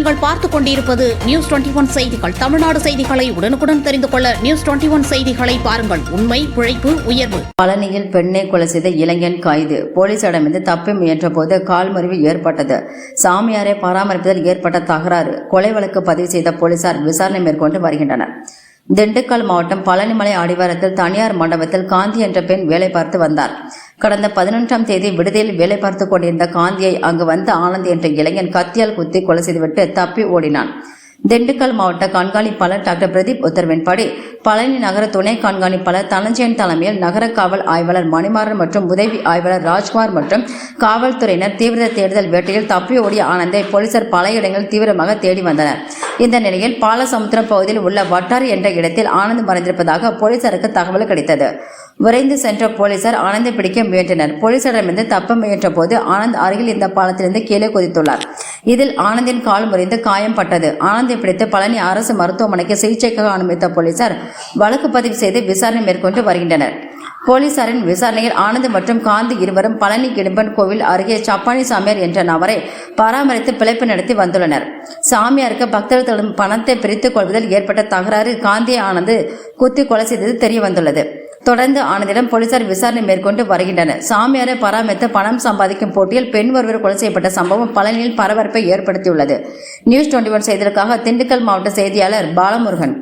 நீங்கள் பார்த்துக் கொண்டிருப்பது நியூஸ் 21 செய்திகள். தமிழ்நாடு செய்திகளை உடனுக்குடன் தெரிந்து கொள்ள நியூஸ் 21 செய்திகளை பாருங்கள். உண்மை, உழைப்பு, உயர்வு. பழனியில் பெண்ணை கொலை செய்த இளைஞன் கைது. போலீசாரிடமிருந்து தப்பி முயன்ற போது கால் முறிவு ஏற்பட்டது. சாமியாரை பராமரிப்பதில் ஏற்பட்ட தகராறு. கொலை வழக்கு பதிவு செய்த போலீசார் விசாரணை மேற்கொண்டு வருகின்றனர். திண்டுக்கல் மாவட்டம் பழனிமலை அடிவாரத்தில் தனியார் மண்டபத்தில் காந்தி என்ற பெண் வேலை பார்த்து வந்தார். கடந்த 11ஆம் தேதி விடுதியில் வேலை பார்த்து கொண்டிருந்த காந்தியை அங்கு வந்த ஆனந்த் என்ற இளைஞன் கத்தியால் குத்தி கொலை செய்துவிட்டு தப்பி ஓடினான். திண்டுக்கல் மாவட்ட கண்காணிப்பாளர் டாக்டர் பிரதீப் உத்தரவின்படி பழனி நகர துணை கண்காணிப்பாளர் தனஞ்சயன் தலைமையில் நகர காவல் ஆய்வாளர் மணிமாறன் மற்றும் உதவி ஆய்வாளர் ராஜ்குமார் மற்றும் காவல்துறையினர் தீவிர தேடுதல் வேட்டையில் தப்பி ஓடிய ஆனந்தை போலீசார் பல இடங்களில் தீவிரமாக தேடி வந்தனர். இந்த நிலையில் பாலசமுத்திரம் பகுதியில் உள்ள வட்டார் என்ற இடத்தில் ஆனந்த் மறைந்திருப்பதாக போலீசாருக்கு தகவல் கிடைத்தது. விரைந்து சென்ற போலீசார் ஆனந்தை பிடிக்க முயன்றனர். போலீசாரிடமிருந்து தப்ப முயன்ற போது ஆனந்த் அருகில் இந்த பாலத்திலிருந்து கீழே குதித்துள்ளார். இதில் ஆனந்தின் கால் முறிந்து காயம் பட்டது. ஆனந்தை பிடித்து பழனி அரசு மருத்துவமனைக்கு சிகிச்சைக்காக அனுமதித்த போலீசார் வழக்கு பதிவு செய்து விசாரணை மேற்கொண்டு வருகின்றனர். போலீசாரின் விசாரணையில் ஆனந்த் மற்றும் காந்தி இருவரும் பழனி கிடும்பன் கோவில் அருகே சப்பானி சாமியார் என்ற நபரை பராமரித்து பிழைப்பு நடத்தி வந்துள்ளனர். சாமியாருக்கு பக்தர்களிடம் பணத்தை பிரித்துக் கொள்வதில் ஏற்பட்ட தகராறு காந்தியை ஆனந்த் குத்தி கொலை செய்தது தெரிய வந்துள்ளது. தொடர்ந்து ஆனந்திடம் போலீசார் விசாரணை மேற்கொண்டு வருகின்றனர். சாமியாரை பராமரித்து பணம் சம்பாதிக்கும் போட்டியில் பெண் ஒருவர் கொலை செய்யப்பட்ட சம்பவம் பழனியில் பரபரப்பை ஏற்படுத்தியுள்ளது. நியூஸ் 21 செய்திகளுக்காக திண்டுக்கல் மாவட்ட செய்தியாளர் பாலமுருகன்.